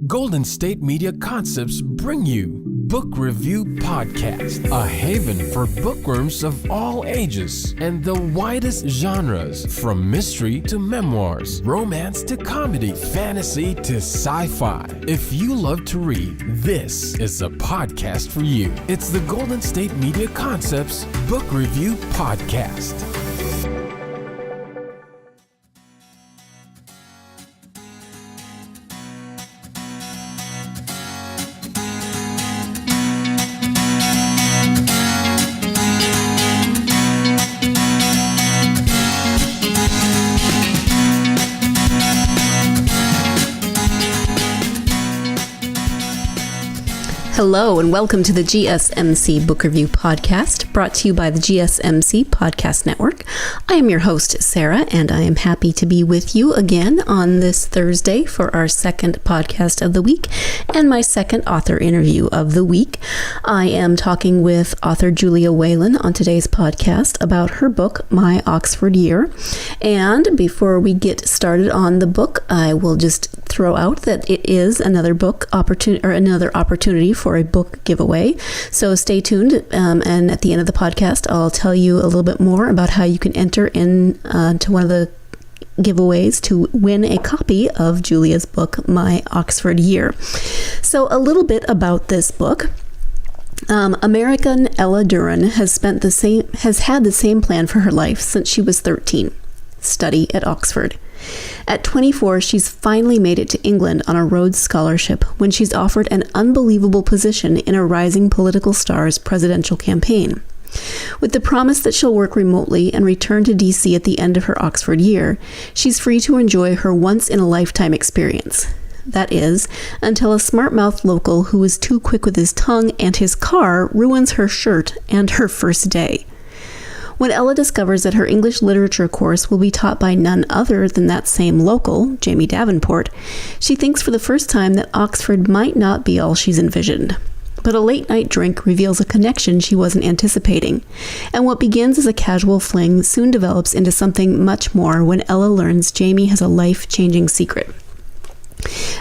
Golden State Media Concepts bring you Book Review Podcast, a haven for bookworms of all ages and the widest genres, from mystery to memoirs, romance to comedy, fantasy to sci-fi. If you love to read, this is a podcast for you. It's the Golden State Media Concepts Book Review Podcast. Hello and welcome to the GSMC Book Review Podcast, brought to you by the GSMC Podcast Network. I am your host, Sarah, and I am happy to be with you again on this Thursday for our second podcast of the week and my second author interview of the week. I am talking with author Julia Whelan on today's podcast about her book, My Oxford Year. And before we get started on the book, I will just throw out that it is another book opportunity, or another opportunity for a book giveaway. So stay tuned, and at the end of the podcast, I'll tell you a little bit more about how you can enter in to one of the giveaways to win a copy of Julia's book, My Oxford Year. So a little bit about this book. American Ella Duran has had the same plan for her life since she was 13: study at Oxford. At 24, she's finally made it to England on a Rhodes Scholarship when she's offered an unbelievable position in a rising political star's presidential campaign. With the promise that she'll work remotely and return to DC at the end of her Oxford year, she's free to enjoy her once-in-a-lifetime experience. That is, until a smart-mouthed local who is too quick with his tongue and his car ruins her shirt and her first day. When Ella discovers that her English literature course will be taught by none other than that same local, Jamie Davenport, she thinks for the first time that Oxford might not be all she's envisioned. But a late-night drink reveals a connection she wasn't anticipating, and what begins as a casual fling soon develops into something much more when Ella learns Jamie has a life-changing secret.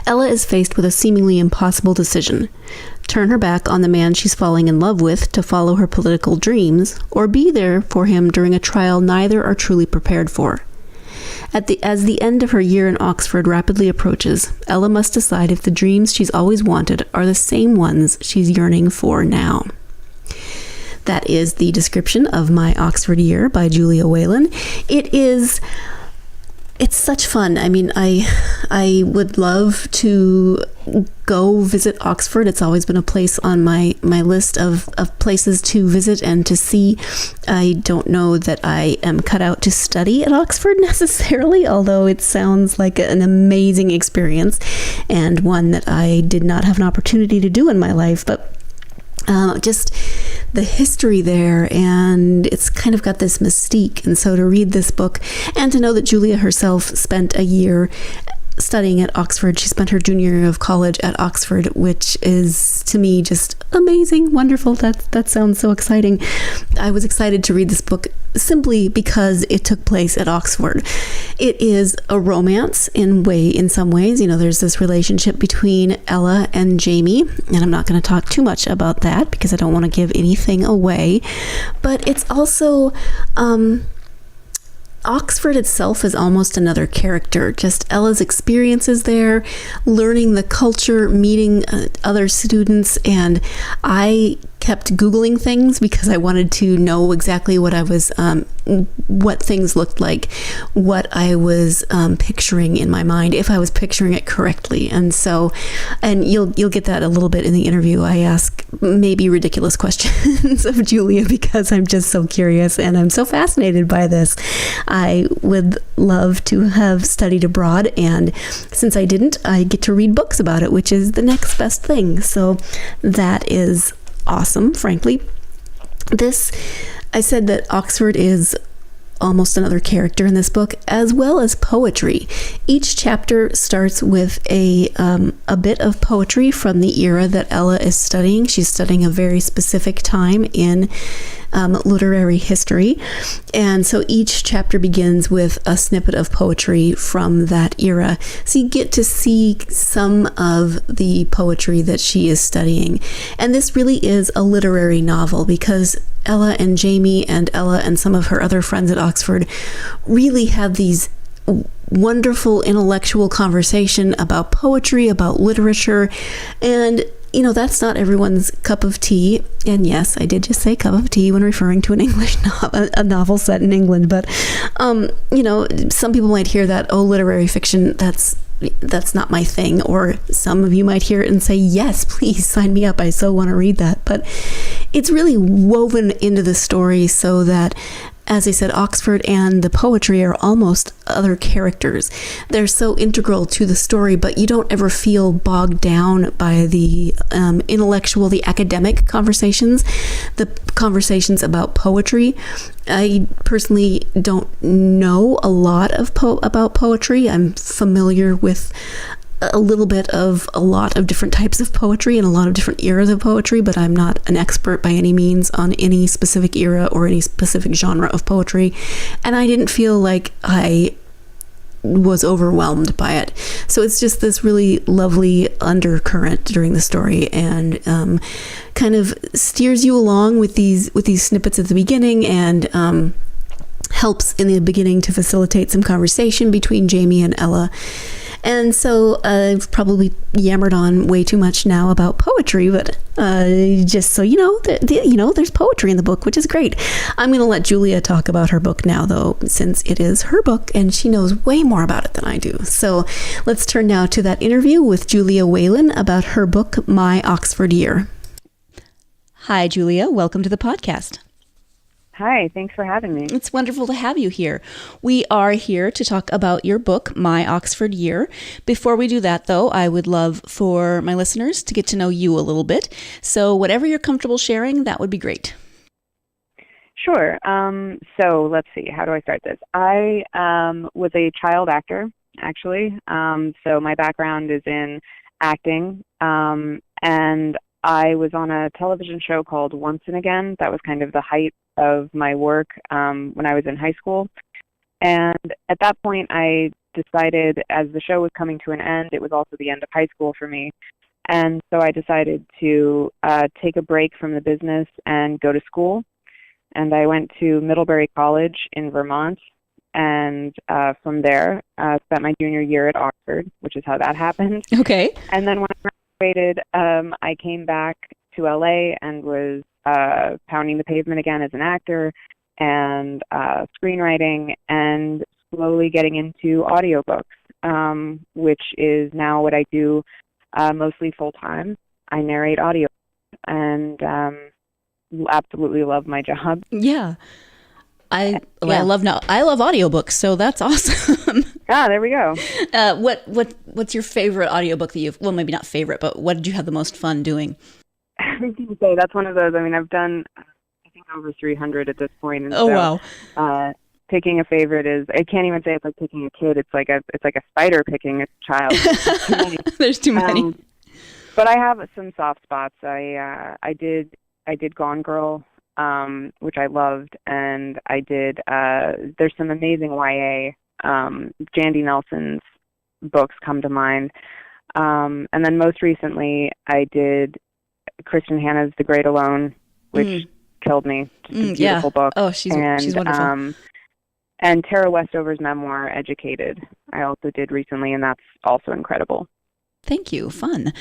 Ella is faced with a seemingly impossible decision: turn her back on the man she's falling in love with to follow her political dreams, or be there for him during a trial neither are truly prepared for. As the end of her year in Oxford rapidly approaches, Ella must decide if the dreams she's always wanted are the same ones she's yearning for now. That is the description of My Oxford Year by Julia Whelan. It's such fun. I mean, I would love to go visit Oxford. It's always been a place on my list of places to visit and to see. I don't know that I am cut out to study at Oxford necessarily, although it sounds like an amazing experience and one that I did not have an opportunity to do in my life. But just the history there, and it's kind of got this mystique. And so to read this book and to know that Julia herself spent a year studying at Oxford, she spent her junior year of college at Oxford, which is to me just amazing, wonderful. That sounds so exciting. I was excited to read this book simply because it took place at Oxford. It is a romance in some ways. You know, there's this relationship between Ella and Jamie, and I'm not going to talk too much about that because I don't want to give anything away. But it's also Oxford itself is almost another character. Just Ella's experiences there, learning the culture, meeting other students, and I kept Googling things because I wanted to know exactly what what things looked like, what I was picturing in my mind, if I was picturing it correctly. And you'll get that a little bit in the interview. I ask maybe ridiculous questions of Julia because I'm just so curious and I'm so fascinated by this. I would love to have studied abroad, and since I didn't, I get to read books about it, which is the next best thing. So that is awesome, frankly. I said that Oxford is almost another character in this book, as well as poetry. Each chapter starts with a bit of poetry from the era that Ella is studying. She's studying a very specific time in literary history. And so each chapter begins with a snippet of poetry from that era. So you get to see some of the poetry that she is studying. And this really is a literary novel because Ella and Jamie and Ella and some of her other friends at Oxford really have these wonderful intellectual conversation about poetry, about literature, and that's not everyone's cup of tea. And yes, I did just say cup of tea when referring to an English novel, a novel set in England. But some people might hear that, oh, literary fiction, that's not my thing. Or some of you might hear it and say, yes, please sign me up. I so want to read that. But it's really woven into the story so that, as I said, Oxford and the poetry are almost other characters. They're so integral to the story, but you don't ever feel bogged down by the intellectual, the academic conversations, the conversations about poetry. I personally don't know a lot of about poetry. I'm familiar with a little bit of a lot of different types of poetry and a lot of different eras of poetry, but I'm not an expert by any means on any specific era or any specific genre of poetry. And I didn't feel like I was overwhelmed by it. So it's just this really lovely undercurrent during the story, and kind of steers you along with these snippets at the beginning, and helps in the beginning to facilitate some conversation between Jamie and Ella. And so I've probably yammered on way too much now about poetry, but just so you know, there's poetry in the book, which is great. I'm going to let Julia talk about her book now, though, since it is her book and she knows way more about it than I do. So let's turn now to that interview with Julia Whelan about her book, My Oxford Year. Hi, Julia. Welcome to the podcast. Hi, thanks for having me. It's wonderful to have you here. We are here to talk about your book, My Oxford Year. Before we do that, though, I would love for my listeners to get to know you a little bit. So whatever you're comfortable sharing, that would be great. Sure. So let's see. How do I start this? I was a child actor, actually. So my background is in acting, and I was on a television show called Once and Again. That was kind of the height of my work when I was in high school. And at that point, I decided, as the show was coming to an end, it was also the end of high school for me. And so I decided to take a break from the business and go to school. And I went to Middlebury College in Vermont. And from there, spent my junior year at Oxford, which is how that happened. Okay. And then when I graduated, I came back to LA and was pounding the pavement again as an actor and screenwriting, and slowly getting into audiobooks, which is now what I do mostly full-time. I narrate audio and absolutely love my job. Yeah. I love audiobooks, so that's awesome. There we go. What's your favorite audiobook that well, maybe not favorite, but what did you have the most fun doing? I was going to say, that's one of those. I mean, I've done, I think, over 300 at this point. And Wow. Picking a favorite is, I can't even say it's like picking a kid. It's like a spider picking a child. Too many. There's too many. But I have some soft spots. I did Gone Girl, which I loved, and I did, there's some amazing YA, Jandy Nelson's books come to mind. And then most recently, I did Kristen Hanna's The Great Alone, which killed me. Just a beautiful book. Oh, she's wonderful. And Tara Westover's memoir, Educated, I also did recently, and that's also incredible. Thank you. Fun.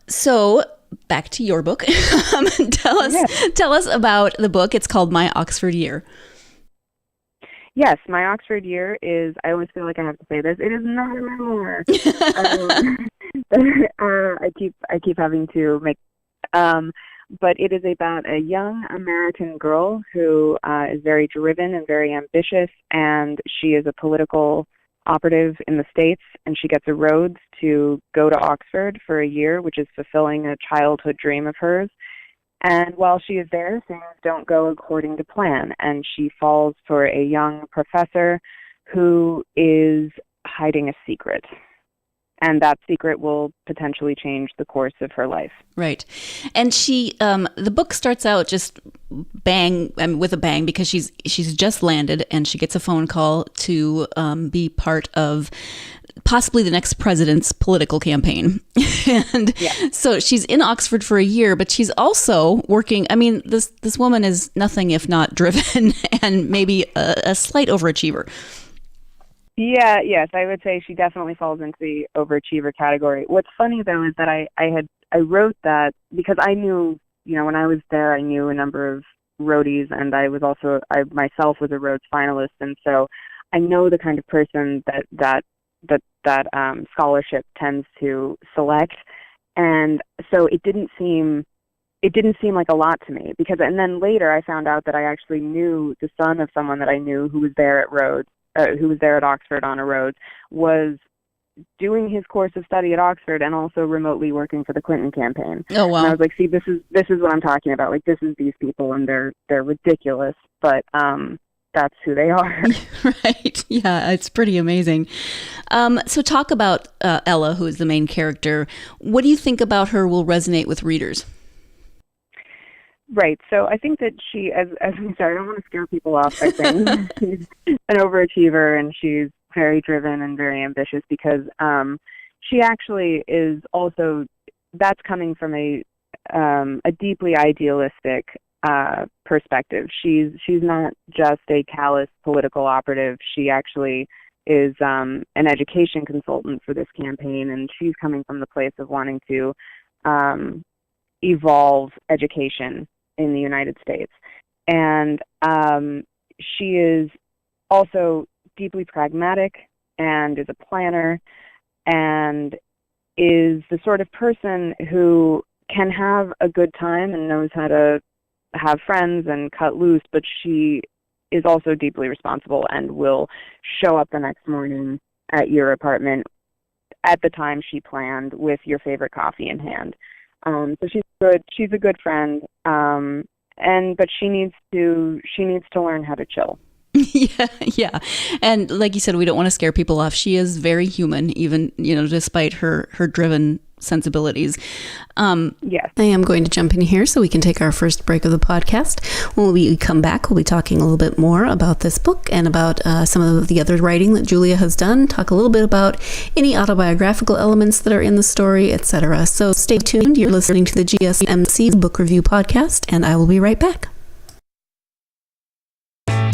So back to your book. Tell us about the book. It's called My Oxford Year. Yes, My Oxford Year is, I always feel like I have to say this, it is not a memoir. I keep having to make, but it is about a young American girl who is very driven and very ambitious, and she is a political operative in the States, and she gets a Rhodes to go to Oxford for a year, which is fulfilling a childhood dream of hers. And while she is there, things don't go according to plan, and she falls for a young professor who is hiding a secret. and that secret will potentially change the course of her life. Right. And she, the book starts out just with a bang, because she's just landed and she gets a phone call to be part of possibly the next president's political campaign. And so she's in Oxford for a year, but she's also working. I mean, this woman is nothing if not driven and maybe a slight overachiever. Yeah, yes, I would say she definitely falls into the overachiever category. What's funny, though, is that I wrote that because I knew, when I was there, I knew a number of roadies, and I myself was a Rhodes finalist, and so I know the kind of person that scholarship tends to select, and so it didn't seem like a lot to me, and then later I found out that I actually knew the son of someone that I knew who was there at Rhodes. Who was there at Oxford on a Rhodes, was doing his course of study at Oxford and also remotely working for the Clinton campaign. Oh, wow. And I was like, see, this is what I'm talking about. Like, this is these people, and they're ridiculous, but that's who they are. Right. Yeah, it's pretty amazing. So talk about Ella, who is the main character. What do you think about her will resonate with readers? Right. So I think that she, as we said, I don't want to scare people off by saying she's an overachiever and she's very driven and very ambitious, because she actually is also, that's coming from a deeply idealistic perspective. She's not just a callous political operative. She actually is an education consultant for this campaign, and she's coming from the place of wanting to evolve education in the United States. And she is also deeply pragmatic and is a planner and is the sort of person who can have a good time and knows how to have friends and cut loose, but she is also deeply responsible and will show up the next morning at your apartment at the time she planned with your favorite coffee in hand. So she's good. She's a good friend, but she needs to learn how to chill. Yeah. And like you said, we don't want to scare people off. She is very human, even, despite her driven sensibilities. Yes. I am going to jump in here so we can take our first break of the podcast. When we come back, we'll be talking a little bit more about this book and about some of the other writing that Julia has done, talk a little bit about any autobiographical elements that are in the story, etc. So stay tuned. You're listening to the GSMC Book Review Podcast, and I will be right back.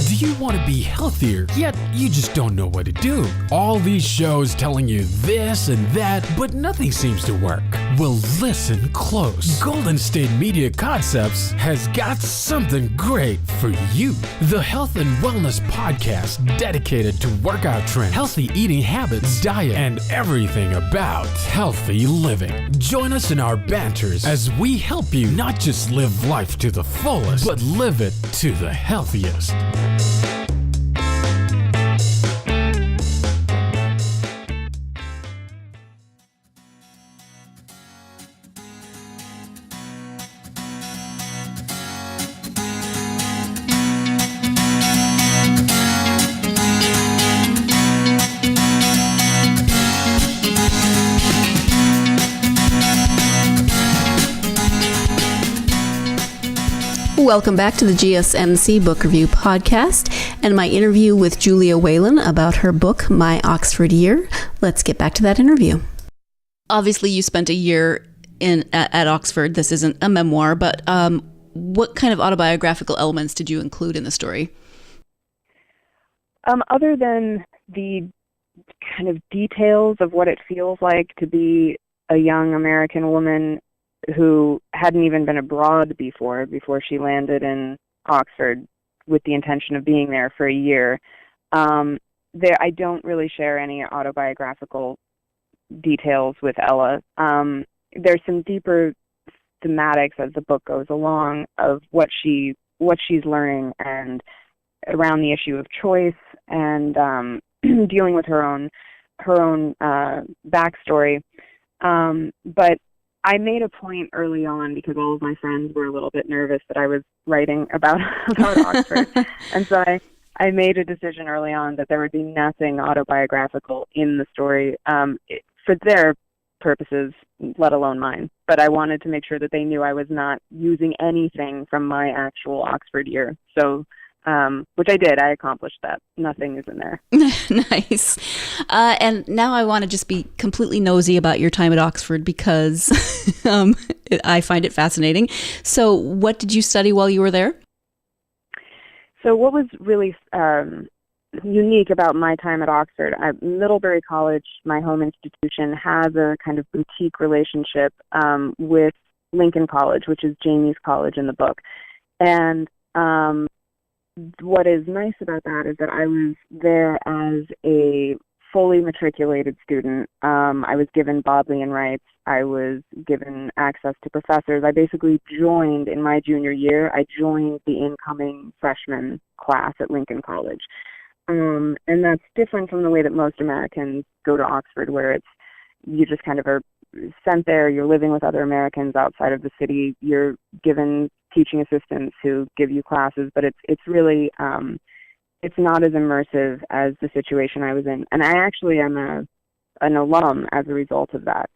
Do you want to be healthier, yet you just don't know what to do? All these shows telling you this and that, but nothing seems to work. Well, listen close. Golden State Media Concepts has got something great for you. The Health and Wellness Podcast, dedicated to workout trends, healthy eating habits, diet, and everything about healthy living. Join us in our banters as we help you not just live life to the fullest, but live it to the healthiest. Welcome back to the GSMC Book Review Podcast and my interview with Julia Whelan about her book, My Oxford Year. Let's get back to that interview. Obviously, you spent a year at Oxford. This isn't a memoir, but what kind of autobiographical elements did you include in the story? Other than the kind of details of what it feels like to be a young American woman who hadn't even been abroad before she landed in Oxford with the intention of being there for a year. I don't really share any autobiographical details with Ella. There's some deeper thematics as the book goes along of what she's learning and around the issue of choice and dealing with her own backstory. But I made a point early on, because all of my friends were a little bit nervous that I was writing about Oxford. And so I made a decision early on that there would be nothing autobiographical in the story. for their purposes, let alone mine. But I wanted to make sure that they knew I was not using anything from my actual Oxford year. So, which I did. I accomplished that. Nothing is in there. Nice. And now I want to just be completely nosy about your time at Oxford because I find it fascinating. So what did you study while you were there? So what was really unique about my time at Oxford, Middlebury College, my home institution, has a kind of boutique relationship with Lincoln College, which is Jamie's college in the book. And what is nice about that is that I was there as a fully matriculated student. I was given Bodleian rights. I was given access to professors. I basically joined in my junior year. I joined the incoming freshman class at Lincoln College. And that's different from the way that most Americans go to Oxford, where you just kind of are sent there, you're living with other Americans outside of the city, you're given teaching assistants who give you classes, but it's really, it's not as immersive as the situation I was in. And I actually am an alum as a result of that.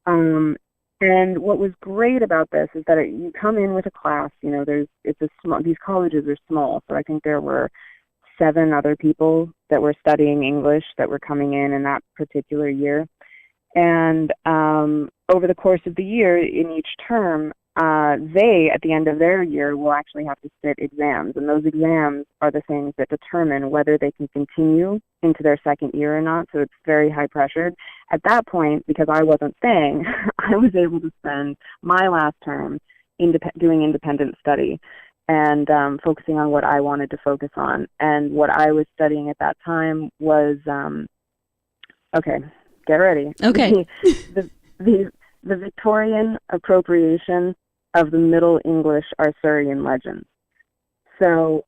And what was great about this is that you come in with a class, these colleges are small, so I think there were 7 other people that were studying English that were coming in that particular year. And over the course of the year, in each term, they, at the end of their year, will actually have to sit exams. And those exams are the things that determine whether they can continue into their second year or not. So it's very high pressured. At that point, because I wasn't staying, I was able to spend my last term doing independent study and focusing on what I wanted to focus on. And what I was studying at that time was, okay, get ready. Okay. the Victorian appropriation of the Middle English Arthurian legends. So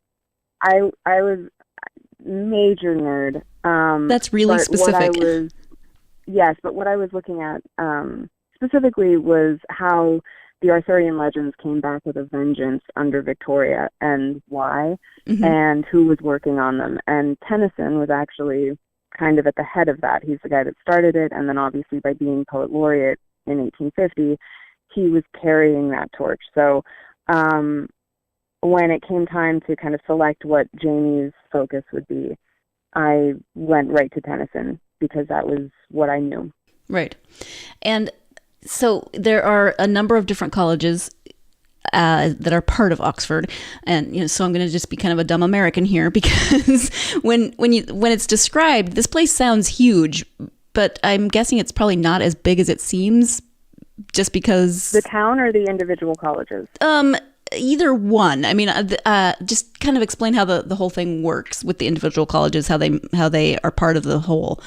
I was major nerd. That's really specific. But what I was looking at specifically was how the Arthurian legends came back with a vengeance under Victoria and why, and who was working on them. And Tennyson was actually kind of at the head of that. He's the guy that started it, and then obviously by being poet laureate in 1850, he was carrying that torch. So when it came time to kind of select what Jamie's focus would be, I went right to Tennyson because that was what I knew. Right. And so there are a number of different colleges that are part of Oxford, and so I'm going to just be kind of a dumb American here because when it's described, this place sounds huge, but I'm guessing it's probably not as big as it seems, just because the town or the individual colleges. Either one. I mean, just kind of explain how the whole thing works with the individual colleges, how they are part of the whole.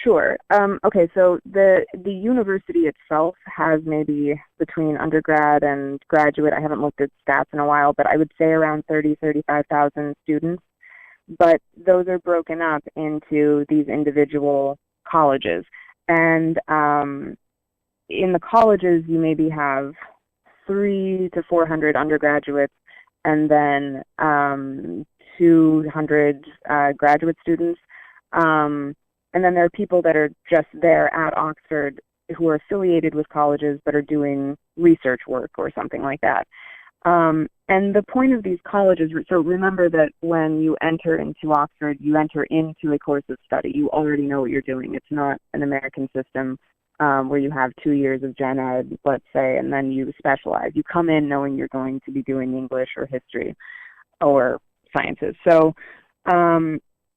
Sure. Okay, so the university itself has maybe between undergrad and graduate, I haven't looked at stats in a while, but I would say around 35,000 students. But those are broken up into these individual colleges. And in the colleges, you maybe have 300 to 400 undergraduates and then 200 graduate students. And then there are people that are just there at Oxford who are affiliated with colleges but are doing research work or something like that. And the point of these colleges, so remember that when you enter into Oxford, you enter into a course of study. You already know what you're doing. It's not an American system where you have 2 years of gen ed, let's say, and then you specialize. You come in knowing you're going to be doing English or history or sciences. So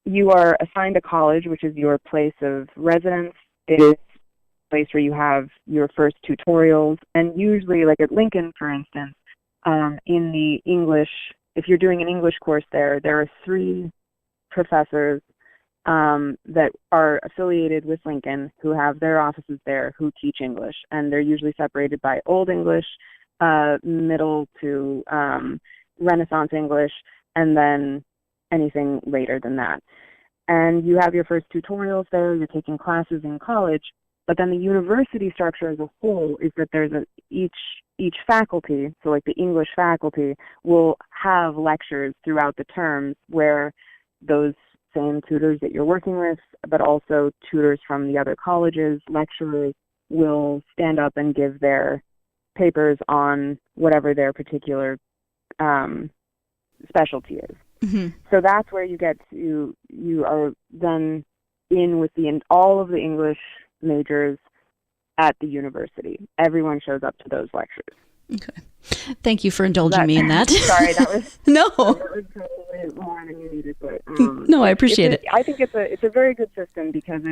you are assigned a college, which is your place of residence. It is a place where you have your first tutorials. And usually, like at Lincoln, for instance, in the English, if you're doing an English course there are 3 professors that are affiliated with Lincoln who have their offices there who teach English. And they're usually separated by Old English, Middle to Renaissance English, and then anything later than that. And you have your first tutorials there, you're taking classes in college, but then the university structure as a whole is that there's each faculty, so like the English faculty, will have lectures throughout the terms where those same tutors that you're working with, but also tutors from the other colleges, lecturers will stand up and give their papers on whatever their particular specialty is. Mm-hmm. So that's where you are then in with all of the English majors at the university. Everyone shows up to those lectures. Okay. Thank you for indulging me in that. Sorry, that was no. That was probably more than you needed, but no, I appreciate it. I think it's a very good system because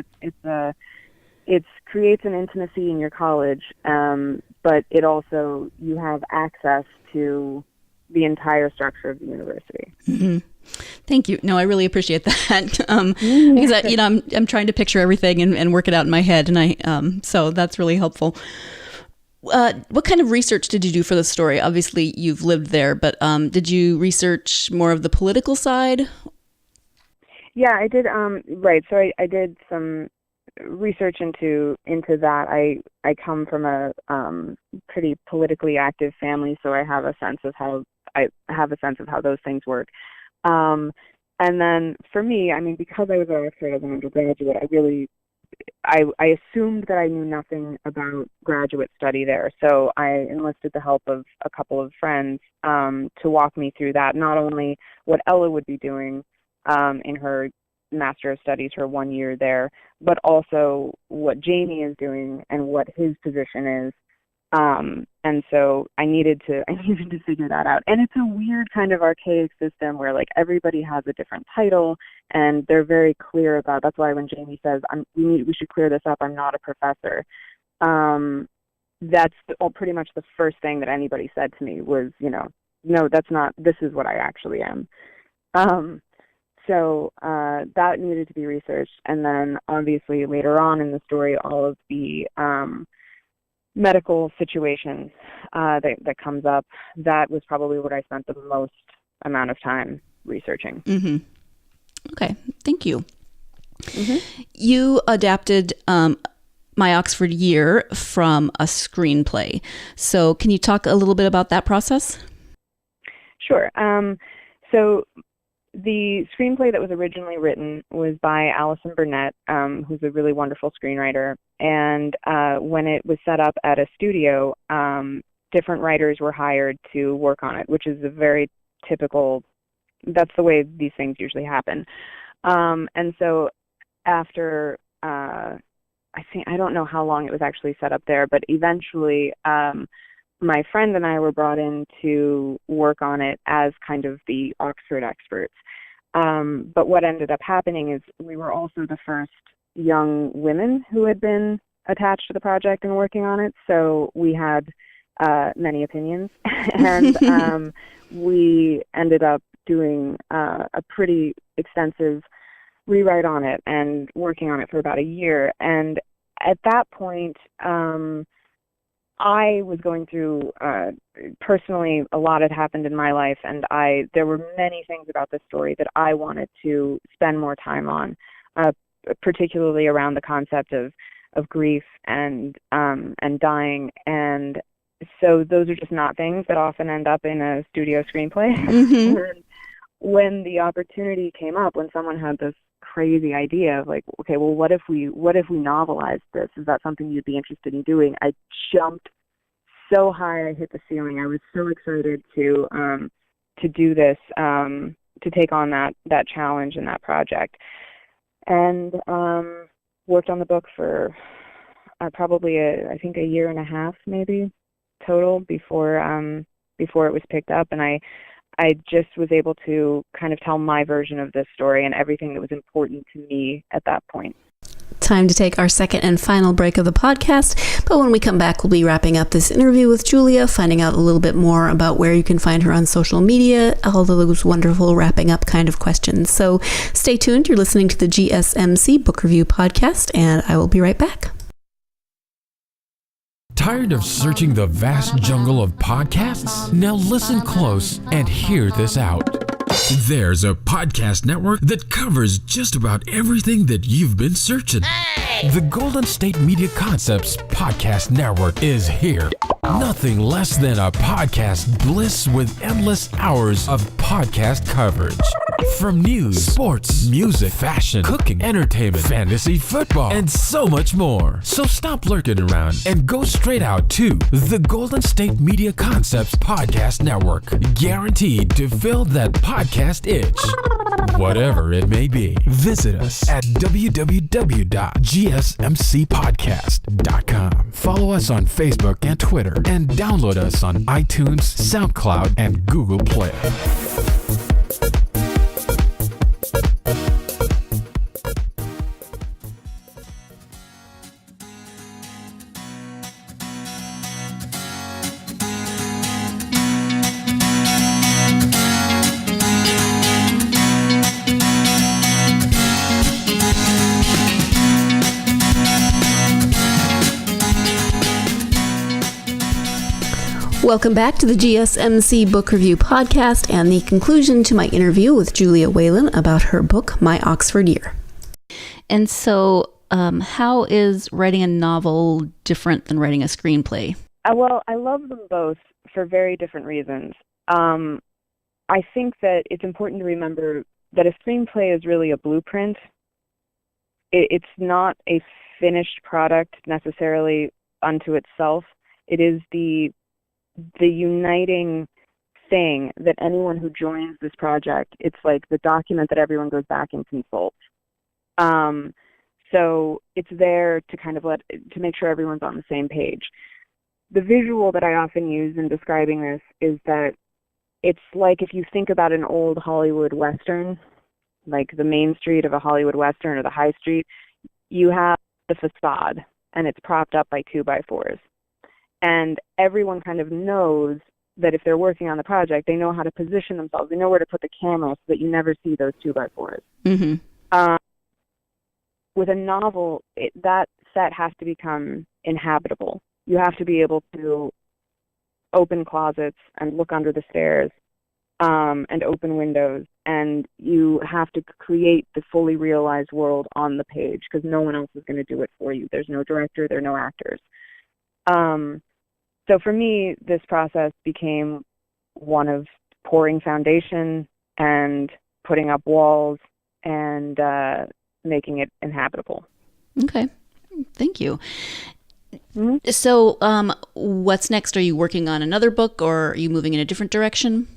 it creates an intimacy in your college, but it also, you have access to the entire structure of the university. Mm-hmm. Thank you. No, I really appreciate that. Because I'm trying to picture everything and work it out in my head, and so that's really helpful. What kind of research did you do for the story? Obviously, you've lived there, but did you research more of the political side? Yeah, I did. Right. So I did some research into that. I come from a pretty politically active family, so I have a sense of how those things work. And then for me, I mean, because I was a Oxford as an undergraduate, I assumed that I knew nothing about graduate study there. So I enlisted the help of a couple of friends to walk me through that, not only what Ella would be doing in her Master of Studies, her 1 year there, but also what Jamie is doing and what his position is. And so I needed to figure that out. And it's a weird kind of archaic system where like everybody has a different title and they're very clear about, that's why when Jamie says, we should clear this up, I'm not a professor. That's pretty much the first thing that anybody said to me was, no, that's not, this is what I actually am. So that needed to be researched. And then obviously later on in the story, all of the medical situations that comes up, that was probably what I spent the most amount of time researching. Mm-hmm. Okay, thank you. Mm-hmm. You adapted My Oxford Year from a screenplay. So can you talk a little bit about that process? Sure. So the screenplay that was originally written was by Alison Burnett, who's a really wonderful screenwriter. And when it was set up at a studio, different writers were hired to work on it, which is a very typical, that's the way these things usually happen. And so after, I don't know how long it was actually set up there, but eventually my friend and I were brought in to work on it as kind of the Oxford experts. But what ended up happening is we were also the first young women who had been attached to the project and working on it, so we had many opinions. And we ended up doing a pretty extensive rewrite on it and working on it for about a year. And at that point, I was going through, personally, a lot had happened in my life, and there were many things about this story that I wanted to spend more time on, particularly around the concept of grief and dying. And so those are just not things that often end up in a studio screenplay. Mm-hmm. And when the opportunity came up, when someone had this crazy idea of like, okay, well, what if we novelized this? Is that something you'd be interested in doing? I jumped so high, I hit the ceiling. I was so excited to do this, to take on that challenge and that project, and worked on the book for probably I think a year and a half maybe total before it was picked up, and I just was able to kind of tell my version of this story and everything that was important to me at that point. Time to take our second and final break of the podcast, but when we come back, we'll be wrapping up this interview with Julia, finding out a little bit more about where you can find her on social media, all of those wonderful wrapping up kind of questions. So stay tuned. You're listening to the GSMC Book Review Podcast, and I will be right back. Tired of searching the vast jungle of podcasts? Now listen close and hear this out. There's a podcast network that covers just about everything that you've been searching. Hey! The Golden State Media Concepts Podcast Network is here. Nothing less than a podcast bliss with endless hours of podcast coverage. From news, sports, music, fashion, cooking, entertainment, fantasy, football, and so much more. So stop lurking around and go straight out to the Golden State Media Concepts Podcast Network. Guaranteed to fill that podcast itch. Whatever it may be, visit us at www.gsmcpodcast.com. Follow us on Facebook and Twitter, and download us on iTunes, SoundCloud, and Google Play. Welcome back to the GSMC Book Review Podcast and the conclusion to my interview with Julia Whelan about her book, My Oxford Year. And so, how is writing a novel different than writing a screenplay? Well, I love them both for very different reasons. I think that it's important to remember that a screenplay is really a blueprint. It's not a finished product necessarily unto itself. It is the uniting thing that anyone who joins this project, it's like the document that everyone goes back and consults. So it's there to kind of to make sure everyone's on the same page. The visual that I often use in describing this is that it's like if you think about an old Hollywood Western, like the main street of a Hollywood Western or the high street, you have the facade and it's propped up by 2x4s. And everyone kind of knows that if they're working on the project, they know how to position themselves. They know where to put the camera so that you never see those 2x4s. Mm-hmm. With a novel, that set has to become inhabitable. You have to be able to open closets and look under the stairs and open windows. And you have to create the fully realized world on the page because no one else is going to do it for you. There's no director. There are no actors. So for me, this process became one of pouring foundation and putting up walls and making it inhabitable. Okay. Thank you. Mm-hmm. So what's next? Are you working on another book or are you moving in a different direction?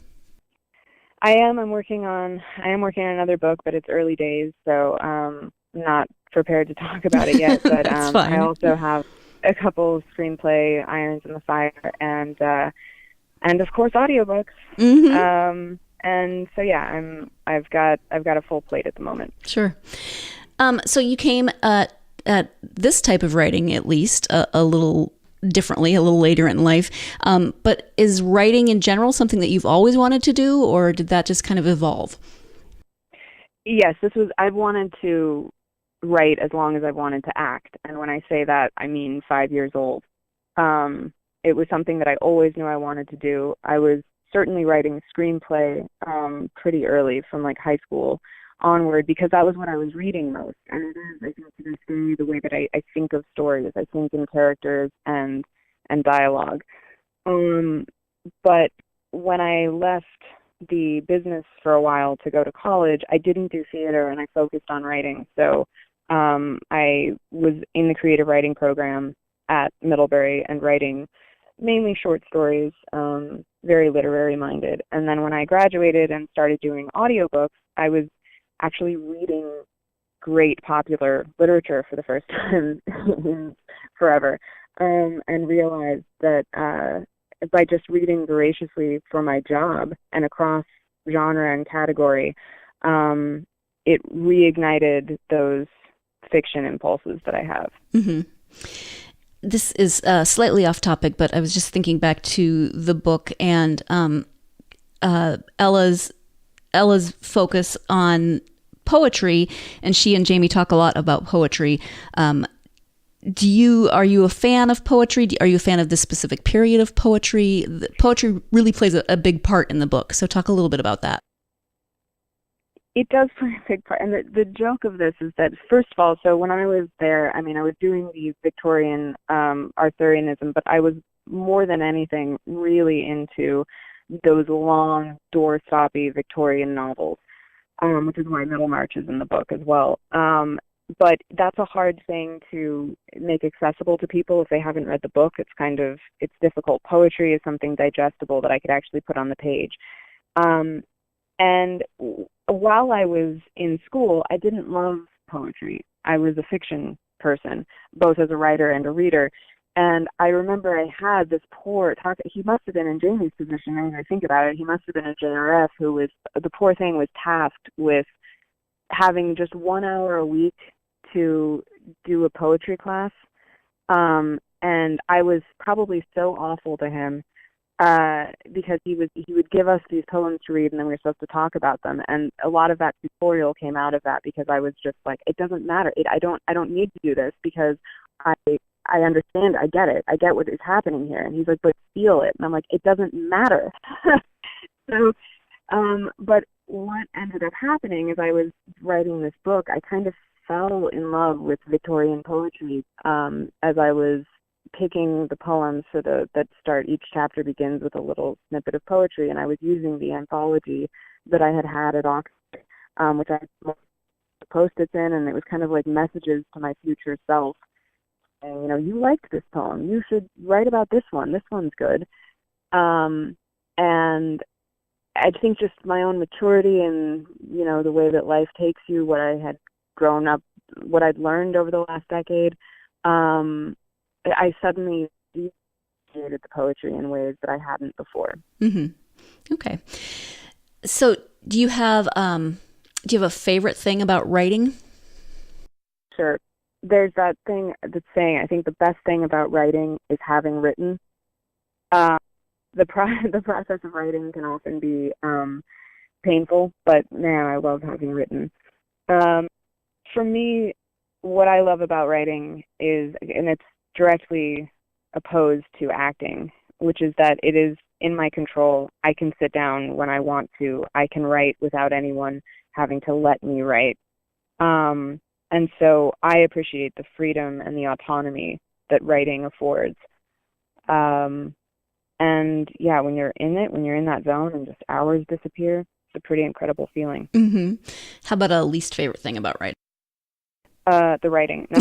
I am. I'm working on another book, but it's early days, so I'm not prepared to talk about it yet. But I also have a couple of screenplay irons in the fire, and of course audiobooks. Mm-hmm. And so yeah, I've got a full plate at the moment. Sure. So you came at this type of writing, at least a little differently, a little later in life. But is writing in general something that you've always wanted to do, or did that just kind of evolve? Yes, I've wanted to write as long as I've wanted to act. And when I say that, I mean 5 years old. It was something that I always knew I wanted to do. I was certainly writing screenplay pretty early, from like high school onward, because that was what I was reading most. And it is, I think, to this day, the way that I think of stories. I think in characters and dialogue. But when I left the business for a while to go to college, I didn't do theater and I focused on writing. So I was in the creative writing program at Middlebury and writing mainly short stories, very literary minded. And then when I graduated and started doing audiobooks, I was actually reading great popular literature for the first time in forever, and realized that by just reading voraciously for my job and across genre and category, it reignited those fiction impulses that I have. Mm-hmm. This is slightly off topic, but I was just thinking back to the book and Ella's focus on poetry, and she and Jamie talk a lot about poetry. Are you a fan of poetry? Are you a fan of this specific period of poetry? Poetry really plays a big part in the book, so talk a little bit about that. It does play a big part. And the joke of this is that, first of all, so when I was there, I mean, I was doing the Victorian Arthurianism, but I was more than anything really into those long, doorstoppy Victorian novels. which is why Middlemarch is in the book as well. But that's a hard thing to make accessible to people if they haven't read the book. It's difficult. Poetry is something digestible that I could actually put on the page. And while I was in school, I didn't love poetry. I was a fiction person, both as a writer and a reader. And I remember I had this he must have been in Jamie's position, now that I think about it. He must have been a JRF the poor thing was tasked with having just 1 hour a week to do a poetry class. And I was probably so awful to him because he would give us these poems to read, and then we were supposed to talk about them. And a lot of that tutorial came out of that because I was just like, it doesn't matter. I don't need to do this because I understand. I get it. I get what is happening here. And he's like, but feel it. And I'm like, it doesn't matter. So, but what ended up happening is I was writing this book. I kind of fell in love with Victorian poetry as I was picking the poems that start. Each chapter begins with a little snippet of poetry, and I was using the anthology that I had at Oxford, which I had Post-its in, and it was kind of like messages to my future self. And, you liked this poem. You should write about this one. This one's good. And I think just my own maturity and, the way that life takes you, what I had grown up, what I'd learned over the last decade, I suddenly appreciated the poetry in ways that I hadn't before. Mm-hmm. Okay. So do you have a favorite thing about writing? Sure. There's that thing that's saying, I think the best thing about writing is having written. The process of writing can often be painful, but man, I love having written. For me, what I love about writing is, and it's directly opposed to acting, which is that it is in my control. I can sit down when I want to. I can write without anyone having to let me write. And so I appreciate the freedom and the autonomy that writing affords. And yeah, when you're in it, when you're in that zone and just hours disappear, it's a pretty incredible feeling. Mm-hmm. How about a least favorite thing about writing? The writing. No.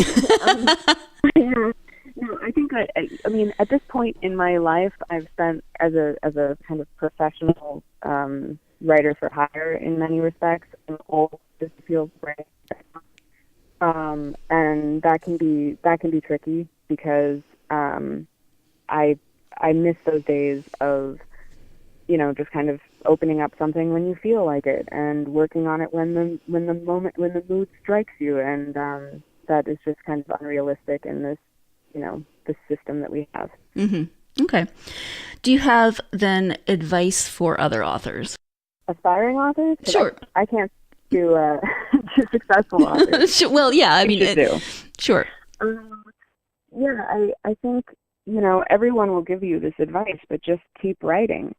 Yeah. No, I think I mean, at this point in my life, I've spent as a kind of professional writer for hire in many respects, and all this feels right. And that can be tricky because I miss those days of, just kind of opening up something when you feel like it and working on it when the mood strikes you, and that is just kind of unrealistic in this, this system that we have. Mm-hmm. Okay. Do you have then advice for other authors? Aspiring authors? Sure. I can't do to successful authors. Well, yeah, I mean, sure. Yeah, I think, everyone will give you this advice, but just keep writing.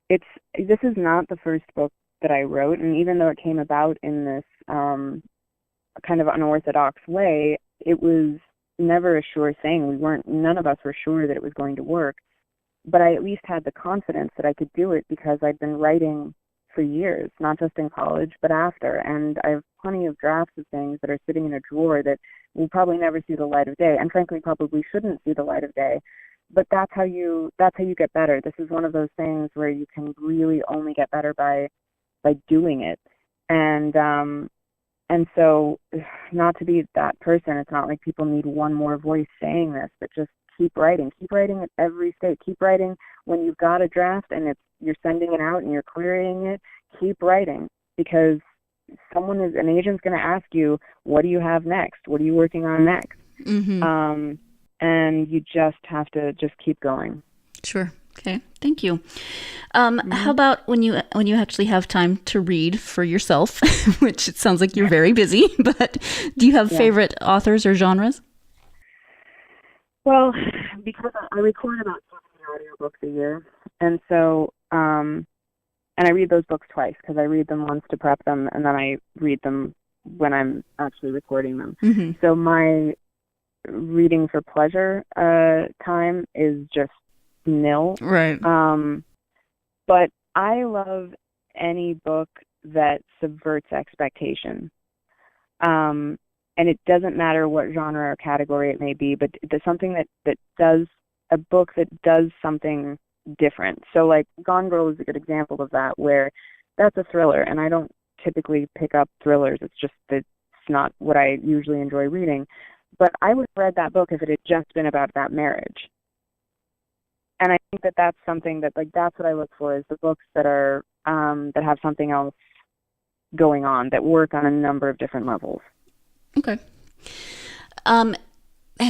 This is not the first book that I wrote, and even though it came about in this kind of unorthodox way, it was never a sure thing. None of us were sure that it was going to work, but I at least had the confidence that I could do it because I'd been writing for years, not just in college, but after. And I have plenty of drafts of things that are sitting in a drawer that will probably never see the light of day, and frankly probably shouldn't see the light of day. But that's how you get better. This is one of those things where you can really only get better by doing it. And so, not to be that person, it's not like people need one more voice saying this, but just keep writing. Keep writing at every stage. Keep writing when you've got a draft and you're sending it out and you're querying it. Keep writing, because an agent's going to ask you, what do you have next? What are you working on next? Mm-hmm. And you just have to just keep going. Sure. Okay. Thank you. How about when you actually have time to read for yourself, which it sounds like you're very busy, but do you have favorite authors or genres? Well, because I record about 70 audiobooks a year, and so, and I read those books twice, because I read them once to prep them, and then I read them when I'm actually recording them. Mm-hmm. So my reading for pleasure time is just nil. Right. But I love any book that subverts expectation. And it doesn't matter what genre or category it may be, but there's something that does, a book that does something different. So like Gone Girl is a good example of that, where that's a thriller, and I don't typically pick up thrillers. It's just that it's not what I usually enjoy reading. But I would have read that book if it had just been about that marriage. And I think that that's something that, like, that's what I look for, is the books that are that have something else going on, that work on a number of different levels. Okay.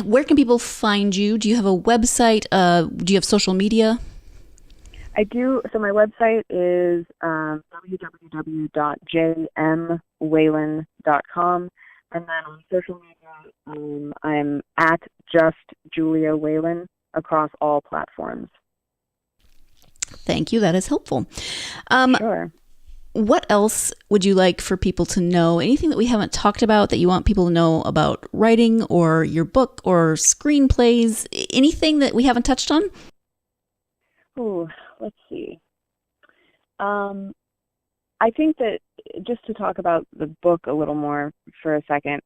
Where can people find you? Do you have a website? Do you have social media? I do. So my website is www.jmwhelan.com. And then on social media, I'm at just Julia Whelan across all platforms. Thank you. That is helpful. Sure. What else would you like for people to know? Anything that we haven't talked about that you want people to know about writing or your book or screenplays? Anything that we haven't touched on? Oh, let's see. I think that just to talk about the book a little more for a second,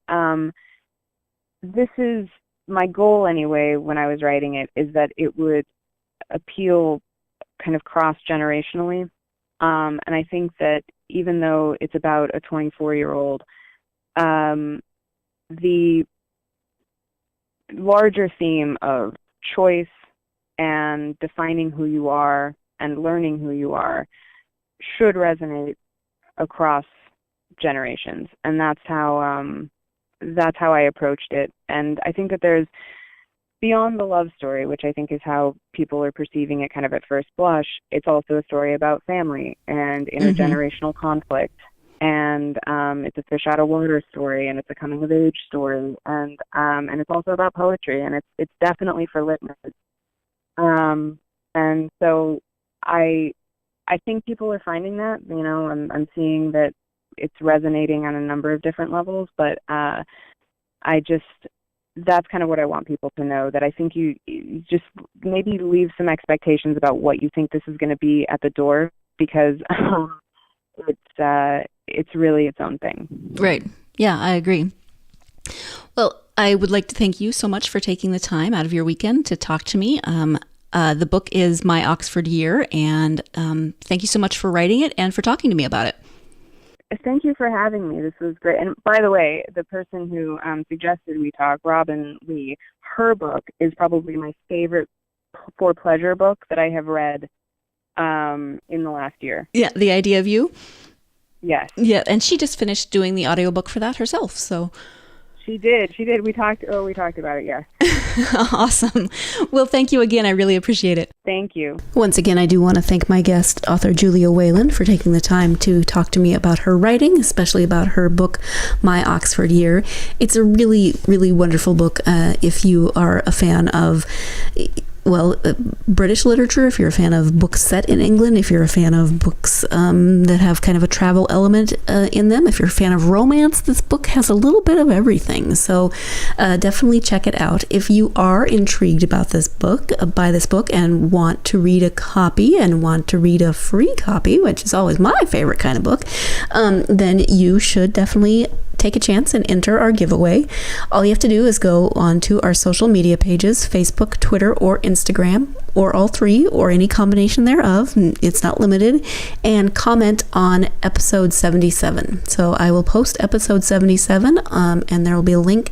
this is my goal anyway when I was writing it, is that it would appeal kind of cross-generationally. And I think that even though it's about a 24-year-old, the larger theme of choice and defining who you are and learning who you are should resonate across generations. And that's how I approached it. And I think that there's, beyond the love story, which I think is how people are perceiving it kind of at first blush, it's also a story about family and intergenerational conflict. And it's a fish out of water story, and it's a coming of age story, and it's also about poetry, and it's definitely for litmus. And so I think people are finding that, you know, I'm seeing that it's resonating on a number of different levels, but that's kind of what I want people to know, that I think you just maybe leave some expectations about what you think this is going to be at the door, because it's really its own thing. Right. Yeah, I agree. Well, I would like to thank you so much for taking the time out of your weekend to talk to me. The book is My Oxford Year, and thank you so much for writing it and for talking to me about it. Thank you for having me. This was great. And by the way, the person who suggested we talk, Robin Lee, her book is probably my favorite for pleasure book that I have read in the last year. Yeah, The Idea of You? Yes. Yeah, and she just finished doing the audiobook for that herself, so... She did. We talked about it, yes. Awesome. Well, thank you again. I really appreciate it. Thank you. Once again, I do want to thank my guest, author Julia Whelan, for taking the time to talk to me about her writing, especially about her book, My Oxford Year. It's a really, really wonderful book if you are a fan of... British literature, if you're a fan of books set in England, if you're a fan of books that have kind of a travel element in them, if you're a fan of romance, this book has a little bit of everything. So definitely check it out. If you are intrigued about this book, by this book, and want to read a copy and want to read a free copy, which is always my favorite kind of book, then you should definitely take a chance and enter our giveaway. All you have to do is go onto our social media pages, Facebook, Twitter, or Instagram, or all three, or any combination thereof. It's not limited. And comment on episode 77. So I will post episode 77, and there will be a link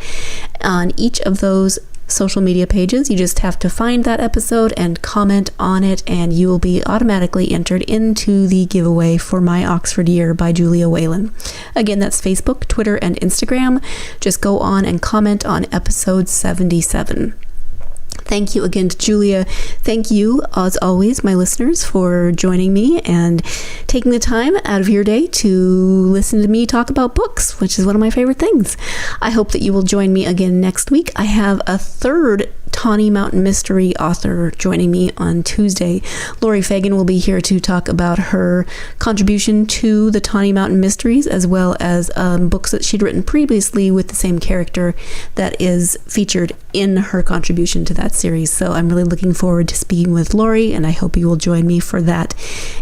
on each of those social media pages. You just have to find that episode and comment on it, and you will be automatically entered into the giveaway for My Oxford Year by Julia Whelan. Again, that's Facebook, Twitter, and Instagram. Just go on and comment on episode 77. Thank you again to Julia. Thank you, as always, my listeners, for joining me and taking the time out of your day to listen to me talk about books, which is one of my favorite things. I hope that you will join me again next week. I have a third Tawny Mountain Mystery author, joining me on Tuesday. Lori Fagan will be here to talk about her contribution to the Tawny Mountain Mysteries, as well as books that she'd written previously with the same character that is featured in her contribution to that series. So I'm really looking forward to speaking with Lori, and I hope you will join me for that.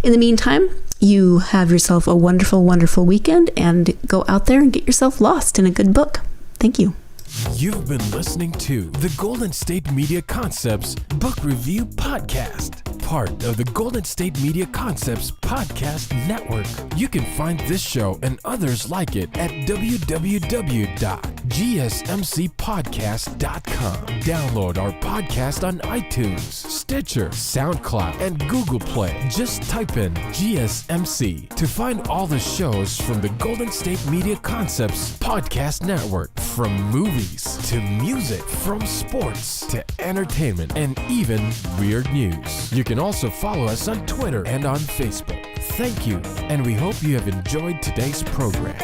In the meantime, you have yourself a wonderful, wonderful weekend, and go out there and get yourself lost in a good book. Thank you. You've been listening to the Golden State Media Concepts Book Review Podcast, part of the Golden State Media Concepts Podcast Network. You can find this show and others like it at www.gsmcpodcast.com. Download our podcast on iTunes, Stitcher, SoundCloud, and Google Play. Just type in GSMC to find all the shows from the Golden State Media Concepts Podcast Network, from movies to music, from sports to entertainment, and even weird news. You can also follow us on Twitter and on Facebook. Thank you, and we hope you have enjoyed today's program.